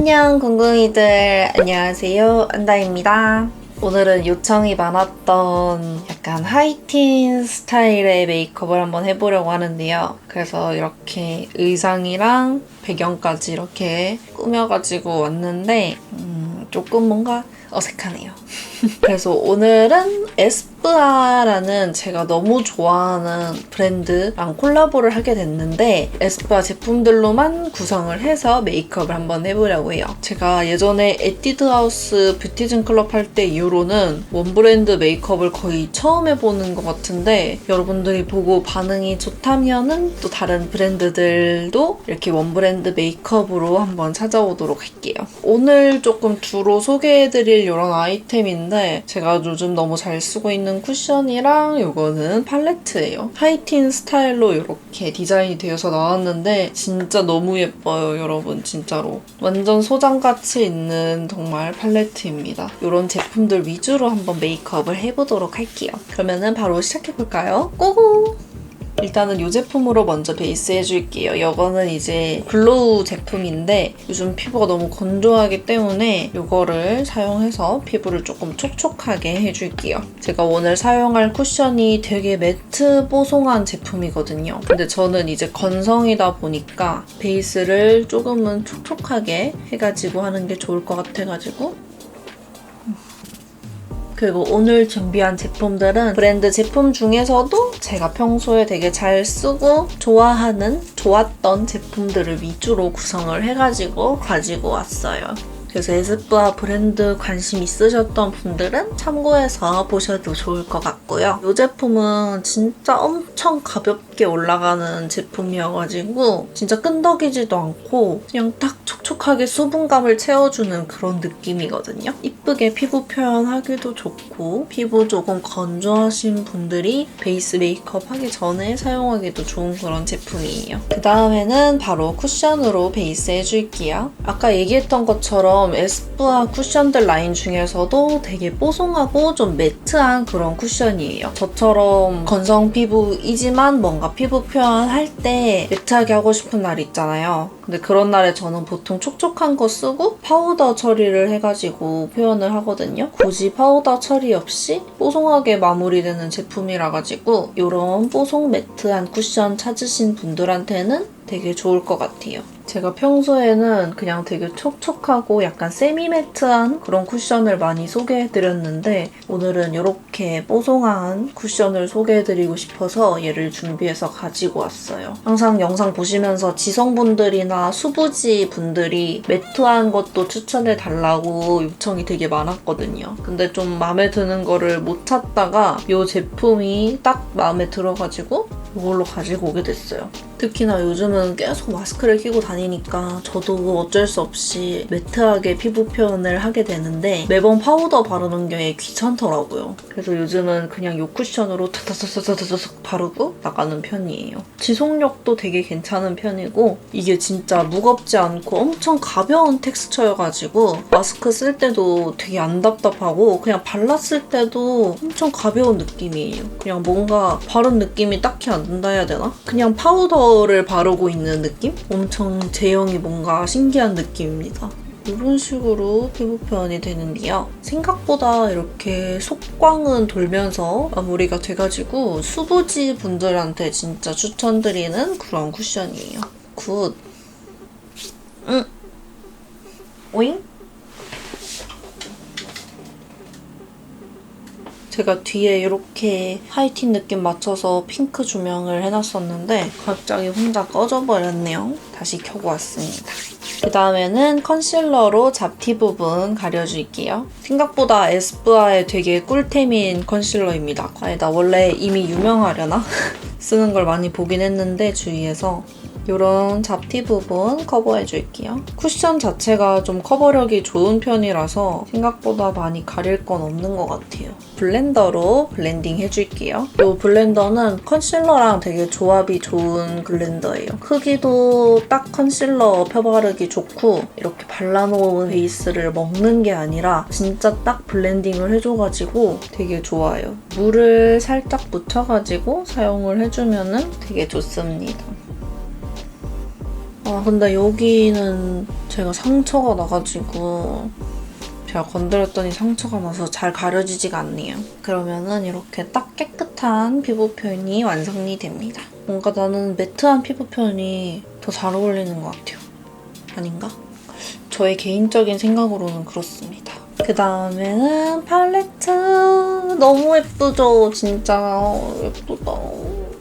안녕 궁궁이들, 안녕하세요, 안다입니다. 오늘은 요청이 많았던 약간 하이틴 스타일의 메이크업을 한번 해보려고 하는데요. 그래서 이렇게 의상이랑 배경까지 이렇게 꾸며가지고 왔는데 조금 뭔가 어색하네요. 그래서 오늘은 에스쁘아라는 제가 너무 좋아하는 브랜드랑 콜라보를 하게 됐는데 에스쁘아 제품들로만 구성을 해서 메이크업을 한번 해보려고 해요. 제가 예전에 에뛰드하우스 뷰티즌 클럽 할 때 이후로는 원브랜드 메이크업을 거의 처음 해보는 것 같은데 여러분들이 보고 반응이 좋다면은 또 다른 브랜드들도 이렇게 원브랜드 메이크업으로 한번 찾아오도록 할게요. 오늘 조금 주로 소개해드릴 이런 아이템인데 제가 요즘 너무 잘 쓰고 있는 쿠션이랑 이거는 팔레트예요. 하이틴 스타일로 이렇게 디자인이 되어서 나왔는데 진짜 너무 예뻐요, 여러분. 진짜로. 완전 소장가치 있는 정말 팔레트입니다. 이런 제품들 위주로 한번 메이크업을 해보도록 할게요. 그러면은 바로 시작해볼까요? 고고! 일단은 이 제품으로 먼저 베이스 해줄게요. 이거는 이제 글로우 제품인데 요즘 피부가 너무 건조하기 때문에 이거를 사용해서 피부를 조금 촉촉하게 해줄게요. 제가 오늘 사용할 쿠션이 되게 매트 뽀송한 제품이거든요. 근데 저는 이제 건성이다 보니까 베이스를 조금은 촉촉하게 해가지고 하는 게 좋을 것 같아가지고 그리고 오늘 준비한 제품들은 브랜드 제품 중에서도 제가 평소에 되게 잘 쓰고 좋았던 제품들을 위주로 구성을 해가지고 가지고 왔어요. 그래서 에스쁘아 브랜드 관심 있으셨던 분들은 참고해서 보셔도 좋을 것 같고요. 이 제품은 진짜 엄청 가볍게 올라가는 제품이어가지고 진짜 끈덕이지도 않고 그냥 딱 촉촉하게 수분감을 채워주는 그런 느낌이거든요. 이쁘게 피부 표현하기도 좋고 피부 조금 건조하신 분들이 베이스 메이크업 하기 전에 사용하기도 좋은 그런 제품이에요. 그 다음에는 바로 쿠션으로 베이스 해줄게요. 아까 얘기했던 것처럼 에스쁘아 쿠션들 라인 중에서도 되게 뽀송하고 좀 매트한 그런 쿠션이에요. 저처럼 건성 피부이지만 뭔가 피부 표현할 때 매트하게 하고 싶은 날 있잖아요. 근데 그런 날에 저는 보통 촉촉한 거 쓰고 파우더 처리를 해가지고 표현을 하거든요. 굳이 파우더 처리 없이 뽀송하게 마무리되는 제품이라 가지고 이런 뽀송 매트한 쿠션 찾으신 분들한테는 되게 좋을 것 같아요. 제가 평소에는 그냥 되게 촉촉하고 약간 세미매트한 그런 쿠션을 많이 소개해드렸는데 오늘은 이렇게 뽀송한 쿠션을 소개해드리고 싶어서 얘를 준비해서 가지고 왔어요. 항상 영상 보시면서 지성분들이나 수부지 분들이 매트한 것도 추천해달라고 요청이 되게 많았거든요. 근데 좀 마음에 드는 거를 못 찾다가 이 제품이 딱 마음에 들어가지고 이걸로 가지고 오게 됐어요. 특히나 요즘은 계속 마스크를 끼고 다니니까 저도 어쩔 수 없이 매트하게 피부 표현을 하게 되는데 매번 파우더 바르는 게 귀찮더라고요. 그래서 요즘은 그냥 이 쿠션으로 타타타타타타닥 바르고 나가는 편이에요. 지속력도 되게 괜찮은 편이고 이게 진짜 무겁지 않고 엄청 가벼운 텍스처여가지고 마스크 쓸 때도 되게 안 답답하고 그냥 발랐을 때도 엄청 가벼운 느낌이에요. 그냥 뭔가 바른 느낌이 딱히 안 든다 해야 되나? 그냥 파우더를 바르고 있는 느낌? 엄청 제형이 뭔가 신기한 느낌입니다. 이런 식으로 피부 표현이 되는데요. 생각보다 이렇게 속광은 돌면서 마무리가 돼가지고 수부지 분들한테 진짜 추천드리는 그런 쿠션이에요. 굿! 오잉? 제가 뒤에 이렇게 하이틴 느낌 맞춰서 핑크 조명을 해놨었는데 갑자기 혼자 꺼져버렸네요. 다시 켜고 왔습니다. 그 다음에는 컨실러로 잡티 부분 가려줄게요. 생각보다 에스쁘아의 되게 꿀템인 컨실러입니다. 아니다, 원래 이미 유명하려나? 쓰는 걸 많이 보긴 했는데 주위에서 이런 잡티 부분 커버해줄게요. 쿠션 자체가 좀 커버력이 좋은 편이라서 생각보다 많이 가릴 건 없는 것 같아요. 블렌더로 블렌딩 해줄게요. 이 블렌더는 컨실러랑 되게 조합이 좋은 블렌더예요. 크기도 딱 컨실러 펴바르기 좋고 이렇게 발라놓은 베이스를 먹는 게 아니라 진짜 딱 블렌딩을 해줘가지고 되게 좋아요. 물을 살짝 묻혀가지고 사용을 해주면 되게 좋습니다. 아 근데 여기는 제가 상처가 나가지고 제가 건드렸더니 상처가 나서 잘 가려지지가 않네요. 그러면은 이렇게 딱 깨끗한 피부 표현이 완성이 됩니다. 뭔가 나는 매트한 피부 표현이 더 잘 어울리는 것 같아요. 아닌가? 저의 개인적인 생각으로는 그렇습니다. 그 다음에는 팔레트. 너무 예쁘죠? 진짜 예쁘다.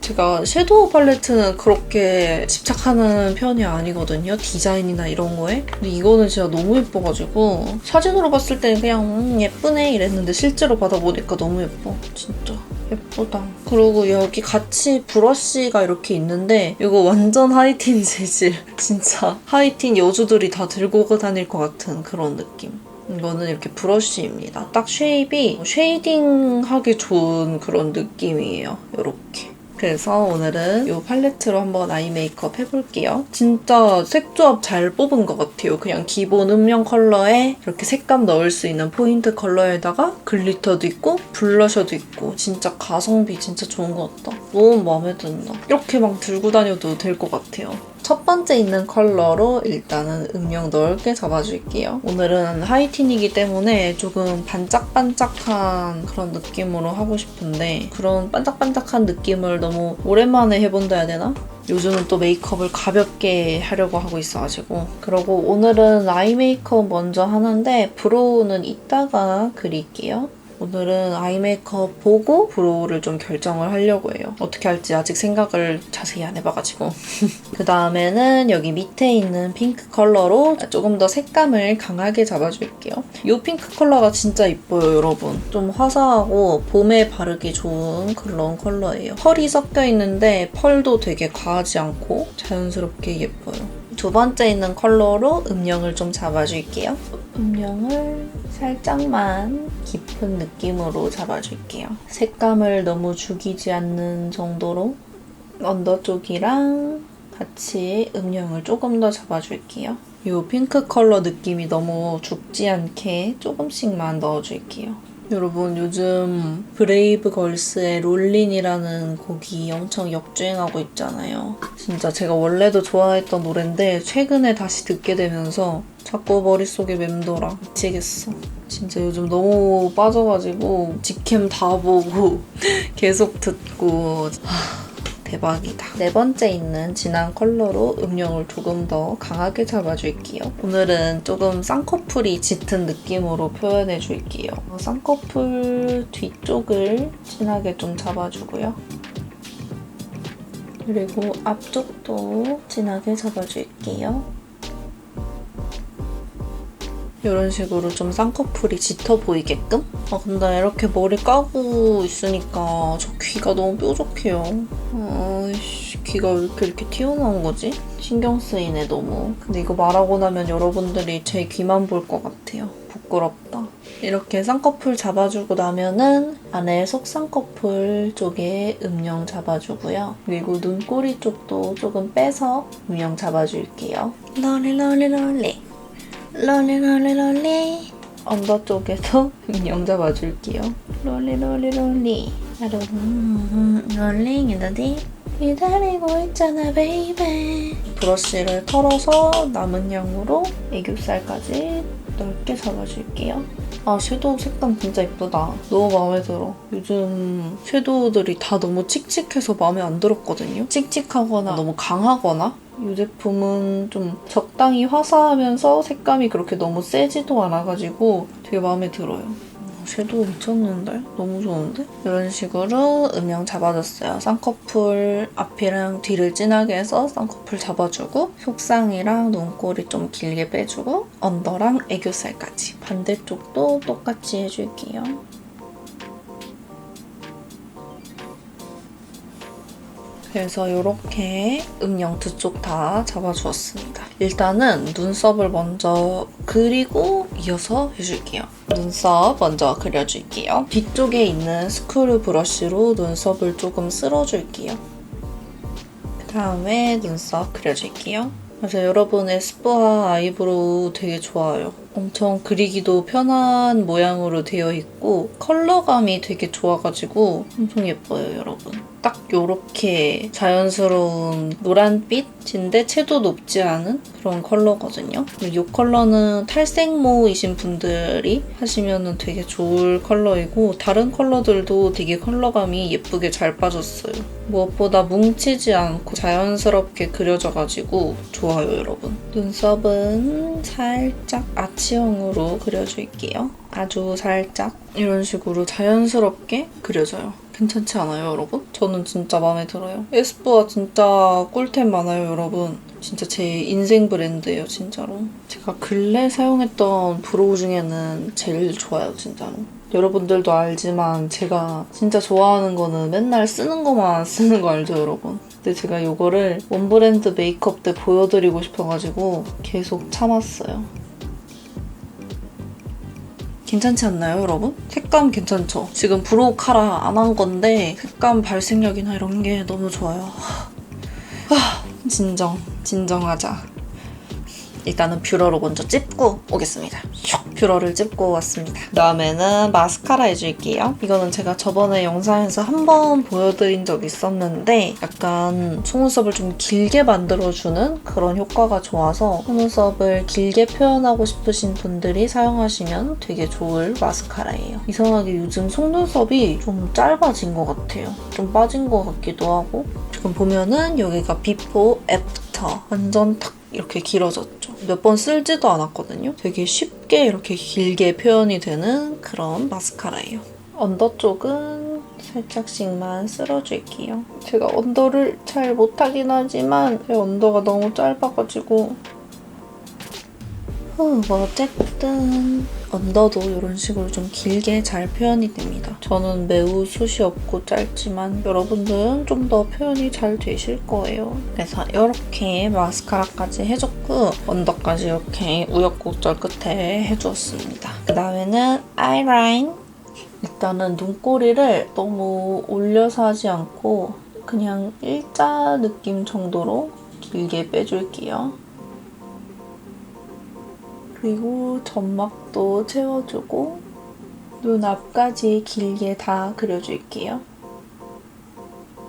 제가 섀도우 팔레트는 그렇게 집착하는 편이 아니거든요. 디자인이나 이런 거에. 근데 이거는 진짜 너무 예뻐가지고 사진으로 봤을 때는 그냥 예쁘네 이랬는데 실제로 받아보니까 너무 예뻐. 진짜 예쁘다. 그리고 여기 같이 브러쉬가 이렇게 있는데 이거 완전 하이틴 재질. 진짜 하이틴 여주들이 다 들고 다닐 것 같은 그런 느낌. 이거는 이렇게 브러쉬입니다. 딱 쉐입이 쉐이딩하기 좋은 그런 느낌이에요. 이렇게. 그래서 오늘은 이 팔레트로 한번 아이 메이크업 해볼게요. 진짜 색조합 잘 뽑은 것 같아요. 그냥 기본 음영 컬러에 이렇게 색감 넣을 수 있는 포인트 컬러에다가 글리터도 있고 블러셔도 있고 진짜 가성비 진짜 좋은 것 같다. 너무 마음에 든다. 이렇게 막 들고 다녀도 될 것 같아요. 첫 번째 있는 컬러로 일단은 음영 넓게 잡아줄게요. 오늘은 하이틴이기 때문에 조금 반짝반짝한 그런 느낌으로 하고 싶은데 그런 반짝반짝한 느낌을 너무 오랜만에 해본다 해야 되나? 요즘은 또 메이크업을 가볍게 하려고 하고 있어가지고 그리고 오늘은 아이 메이크업 먼저 하는데 브로우는 이따가 그릴게요. 오늘은 아이 메이크업 보고 브로우를 좀 결정을 하려고 해요. 어떻게 할지 아직 생각을 자세히 안 해봐가지고. 그 다음에는 여기 밑에 있는 핑크 컬러로 조금 더 색감을 강하게 잡아줄게요. 이 핑크 컬러가 진짜 이뻐요, 여러분. 좀 화사하고 봄에 바르기 좋은 그런 컬러예요. 펄이 섞여 있는데 펄도 되게 과하지 않고 자연스럽게 예뻐요. 두 번째 있는 컬러로 음영을 좀 잡아줄게요. 음영을 살짝만 깊은 느낌으로 잡아줄게요. 색감을 너무 죽이지 않는 정도로 언더 쪽이랑 같이 음영을 조금 더 잡아줄게요. 이 핑크 컬러 느낌이 너무 죽지 않게 조금씩만 넣어줄게요. 여러분 요즘 브레이브걸스의 롤린이라는 곡이 엄청 역주행하고 있잖아요. 진짜 제가 원래도 좋아했던 노랜데 최근에 다시 듣게 되면서 자꾸 머릿속에 맴돌아. 미치겠어. 진짜 요즘 너무 빠져가지고 직캠 다 보고 계속 듣고 대박이다. 네 번째 있는 진한 컬러로 음영을 조금 더 강하게 잡아줄게요. 오늘은 조금 쌍꺼풀이 짙은 느낌으로 표현해줄게요. 쌍꺼풀 뒤쪽을 진하게 좀 잡아주고요. 그리고 앞쪽도 진하게 잡아줄게요. 이런 식으로 좀 쌍꺼풀이 짙어 보이게끔? 근데 이렇게 머리 까고 있으니까 저 귀가 너무 뾰족해요. 귀가 왜 이렇게 튀어나온 거지? 신경 쓰이네, 너무. 근데 이거 말하고 나면 여러분들이 제 귀만 볼 것 같아요. 부끄럽다. 이렇게 쌍꺼풀 잡아주고 나면은 안에 속쌍꺼풀 쪽에 음영 잡아주고요. 그리고 눈꼬리 쪽도 조금 빼서 음영 잡아줄게요. 롤리. 언더 쪽에도 음영 잡아줄게요. 롤리. 롤링 인더디 기다리고 있잖아 베이베. 브러쉬를 털어서 남은 양으로 애교살까지 넓게 잡아줄게요. 섀도우 색감 진짜 예쁘다. 너무 마음에 들어. 요즘 섀도우들이 다 너무 칙칙해서 마음에 안 들었거든요. 칙칙하거나 너무 강하거나 이 제품은 좀 적당히 화사하면서 색감이 그렇게 너무 세지도 않아가지고 되게 마음에 들어요. 섀도우 미쳤는데? 너무 좋은데? 이런 식으로 음영 잡아줬어요. 쌍꺼풀 앞이랑 뒤를 진하게 해서 쌍꺼풀 잡아주고 속쌍이랑 눈꼬리 좀 길게 빼주고 언더랑 애교살까지. 반대쪽도 똑같이 해줄게요. 그래서 이렇게 음영 두 쪽 다 잡아주었습니다. 일단은 눈썹을 먼저 그리고 이어서 해줄게요. 눈썹 먼저 그려줄게요. 뒤쪽에 있는 스크류 브러쉬로 눈썹을 조금 쓸어줄게요. 그 다음에 눈썹 그려줄게요. 그래서 여러분의 스프와 아이브로우 되게 좋아요. 엄청 그리기도 편한 모양으로 되어 있고 컬러감이 되게 좋아가지고 엄청 예뻐요, 여러분. 딱 요렇게 자연스러운 노란빛인데 채도 높지 않은 그런 컬러거든요. 이 컬러는 탈색모이신 분들이 하시면 되게 좋을 컬러이고 다른 컬러들도 되게 컬러감이 예쁘게 잘 빠졌어요. 무엇보다 뭉치지 않고 자연스럽게 그려져가지고 좋아요, 여러분. 눈썹은 살짝 아치형으로 그려줄게요. 아주 살짝 이런 식으로 자연스럽게 그려져요. 괜찮지 않아요, 여러분? 저는 진짜 마음에 들어요. 에스쁘아 진짜 꿀템 많아요, 여러분. 진짜 제 인생 브랜드예요, 진짜로. 제가 근래 사용했던 브로우 중에는 제일 좋아요, 진짜로. 여러분들도 알지만 제가 진짜 좋아하는 거는 맨날 쓰는 거만 쓰는 거 알죠, 여러분? 근데 제가 이거를 원브랜드 메이크업 때 보여드리고 싶어가지고 계속 참았어요. 괜찮지 않나요, 여러분? 색감 괜찮죠? 지금 브로우 카라 안 한 건데 색감 발색력이나 이런 게 너무 좋아요. 진정하자. 일단은 뷰러로 먼저 찝고 오겠습니다. 뷰러를 찝고 왔습니다. 그다음에는 마스카라 해줄게요. 이거는 제가 저번에 영상에서 한번 보여드린 적 있었는데 약간 속눈썹을 좀 길게 만들어주는 그런 효과가 좋아서 속눈썹을 길게 표현하고 싶으신 분들이 사용하시면 되게 좋을 마스카라예요. 이상하게 요즘 속눈썹이 좀 짧아진 것 같아요. 좀 빠진 것 같기도 하고 지금 보면은 여기가 비포, 애프터 완전 탁 이렇게 길어졌죠. 몇 번 쓸지도 않았거든요. 되게 쉽게 이렇게 길게 표현이 되는 그런 마스카라예요. 언더 쪽은 살짝씩만 쓸어줄게요. 제가 언더를 잘 못하긴 하지만 제 언더가 너무 짧아가지고 뭐 어쨌든 언더도 이런 식으로 좀 길게 잘 표현이 됩니다. 저는 매우 숱이 없고 짧지만 여러분들은 좀 더 표현이 잘 되실 거예요. 그래서 이렇게 마스카라까지 해줬고 언더까지 이렇게 우여곡절 끝에 해주었습니다. 그 다음에는 아이라인. 일단은 눈꼬리를 너무 올려서 하지 않고 그냥 일자 느낌 정도로 길게 빼줄게요. 그리고 점막도 채워주고 눈 앞까지 길게 다 그려줄게요.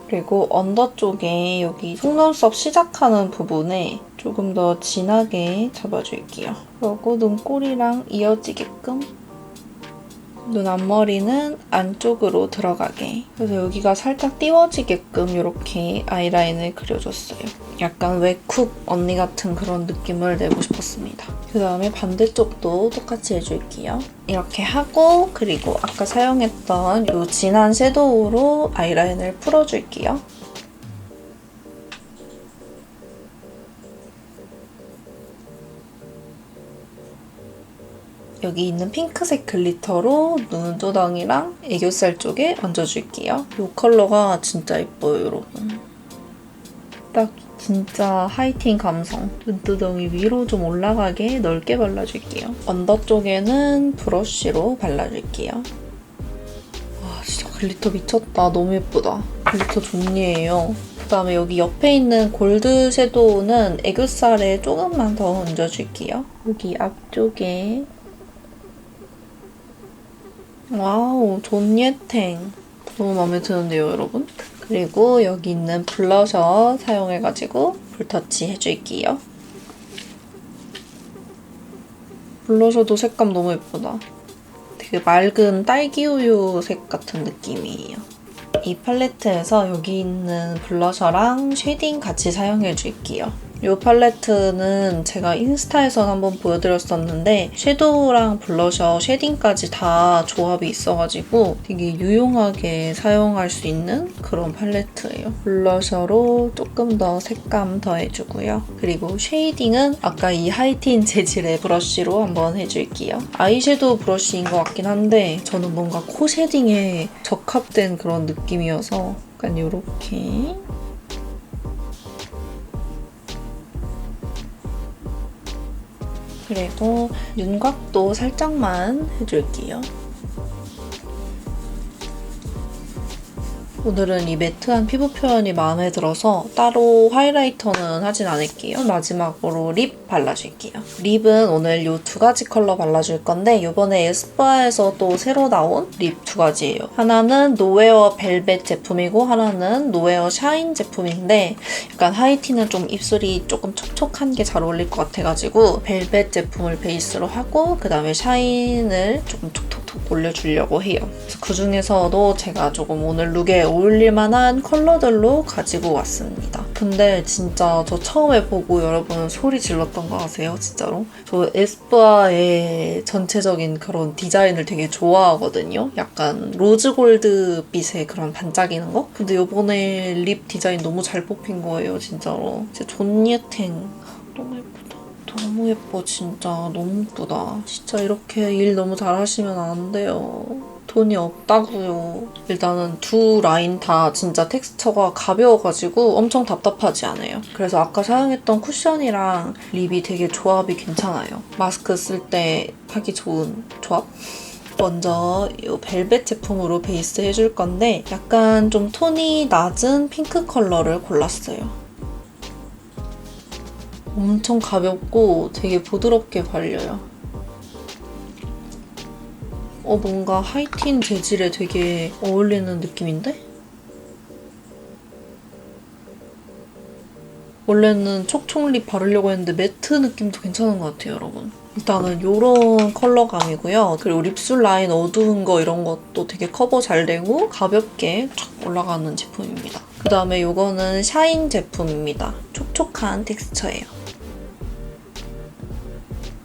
그리고 언더 쪽에 여기 속눈썹 시작하는 부분에 조금 더 진하게 잡아줄게요. 그리고 눈꼬리랑 이어지게끔 눈 앞머리는 안쪽으로 들어가게. 그래서 여기가 살짝 띄워지게끔 이렇게 아이라인을 그려줬어요. 약간 웨쿡 언니 같은 그런 느낌을 내고 싶었습니다. 그 다음에 반대쪽도 똑같이 해줄게요. 이렇게 하고 그리고 아까 사용했던 이 진한 섀도우로 아이라인을 풀어줄게요. 여기 있는 핑크색 글리터로 눈두덩이랑 애교살 쪽에 얹어줄게요. 이 컬러가 진짜 예뻐요, 여러분. 딱 진짜 하이틴 감성. 눈두덩이 위로 좀 올라가게 넓게 발라줄게요. 언더 쪽에는 브러쉬로 발라줄게요. 와, 진짜 글리터 미쳤다. 너무 예쁘다. 글리터 종류예요. 그다음에 여기 옆에 있는 골드 섀도우는 애교살에 조금만 더 얹어줄게요. 여기 앞쪽에 와우, 존예탱. 너무 마음에 드는데요, 여러분? 그리고 여기 있는 블러셔 사용해가지고 볼 터치 해줄게요. 블러셔도 색감 너무 예쁘다. 되게 맑은 딸기우유 색 같은 느낌이에요. 이 팔레트에서 여기 있는 블러셔랑 쉐딩 같이 사용해줄게요. 이 팔레트는 제가 인스타에서 한번 보여드렸었는데 섀도우랑 블러셔, 쉐딩까지 다 조합이 있어가지고 되게 유용하게 사용할 수 있는 그런 팔레트예요. 블러셔로 조금 더 색감 더해주고요. 그리고 쉐이딩은 아까 이 하이틴 재질의 브러쉬로 한번 해줄게요. 아이섀도우 브러쉬인 것 같긴 한데 저는 뭔가 코 쉐딩에 적합된 그런 느낌이어서 약간 이렇게 그리고 윤곽도 살짝만 해줄게요. 오늘은 이 매트한 피부 표현이 마음에 들어서 따로 하이라이터는 하진 않을게요. 마지막으로 립 발라줄게요. 립은 오늘 이 두 가지 컬러 발라줄 건데 이번에 에스쁘아에서 또 새로 나온 립 두 가지예요. 하나는 노웨어 벨벳 제품이고 하나는 노웨어 샤인 제품인데 약간 하이티는 좀 입술이 조금 촉촉한 게 잘 어울릴 것 같아가지고 벨벳 제품을 베이스로 하고 그 다음에 샤인을 조금 톡톡톡 올려주려고 해요. 그래서 그 중에서도 제가 조금 오늘 룩에 어울릴 만한 컬러들로 가지고 왔습니다. 근데 진짜 저 처음에 보고 여러분 소리 질렀던 거 아세요? 진짜로? 저 에스쁘아의 전체적인 그런 디자인을 되게 좋아하거든요. 약간 로즈골드 빛의 그런 반짝이는 거? 근데 이번에 립 디자인 너무 잘 뽑힌 거예요, 진짜로. 진짜 존예탱. 너무 예쁘다. 너무 예뻐, 진짜. 너무 예쁘다. 진짜 이렇게 일 너무 잘하시면 안 돼요. 돈이 없다고요. 일단은 두 라인 다 진짜 텍스처가 가벼워가지고 엄청 답답하지 않아요. 그래서 아까 사용했던 쿠션이랑 립이 되게 조합이 괜찮아요. 마스크 쓸 때 하기 좋은 조합? 먼저 이 벨벳 제품으로 베이스 해줄 건데 약간 좀 톤이 낮은 핑크 컬러를 골랐어요. 엄청 가볍고 되게 부드럽게 발려요. 뭔가 하이틴 재질에 되게 어울리는 느낌인데? 원래는 촉촉립 바르려고 했는데 매트 느낌도 괜찮은 것 같아요, 여러분. 일단은 이런 컬러감이고요. 그리고 립술 라인 어두운 거 이런 것도 되게 커버 잘 되고 가볍게 촥 올라가는 제품입니다. 그 다음에 이거는 샤인 제품입니다. 촉촉한 텍스처예요.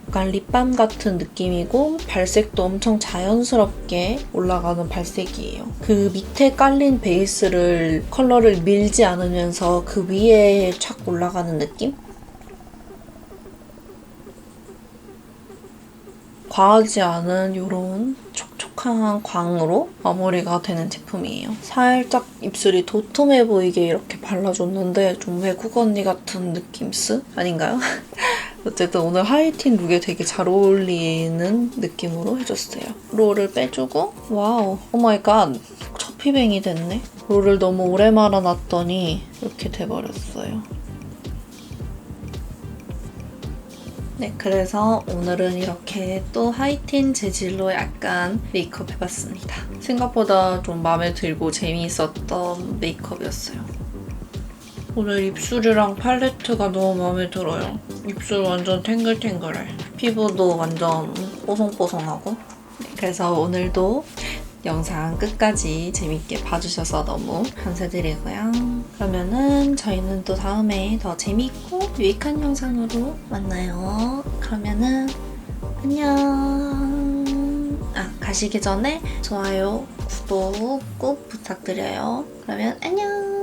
약간 립밤 같은 느낌이고 발색도 엄청 자연스럽게 올라가는 발색이에요. 그 밑에 깔린 베이스를 컬러를 밀지 않으면서 그 위에 착 올라가는 느낌? 과하지 않은 이런 촉촉한 광으로 마무리가 되는 제품이에요. 살짝 입술이 도톰해 보이게 이렇게 발라줬는데 좀 외국 언니 같은 느낌스? 아닌가요? 어쨌든 오늘 하이틴 룩에 되게 잘 어울리는 느낌으로 해줬어요. 롤을 빼주고 와우, 오마이갓, 첫 피뱅이 됐네. 롤을 너무 오래 말아놨더니 이렇게 돼버렸어요. 네, 그래서 오늘은 이렇게 또 하이틴 재질로 약간 메이크업 해봤습니다. 생각보다 좀 마음에 들고 재미있었던 메이크업이었어요. 오늘 입술이랑 팔레트가 너무 마음에 들어요. 입술 완전 탱글탱글해. 피부도 완전 뽀송뽀송하고. 네, 그래서 오늘도 영상 끝까지 재밌게 봐주셔서 너무 감사드리고요. 그러면은 저희는 또 다음에 더 재밌고 유익한 영상으로 만나요. 그러면은 안녕. 가시기 전에 좋아요, 구독 꼭 부탁드려요. 그러면 안녕.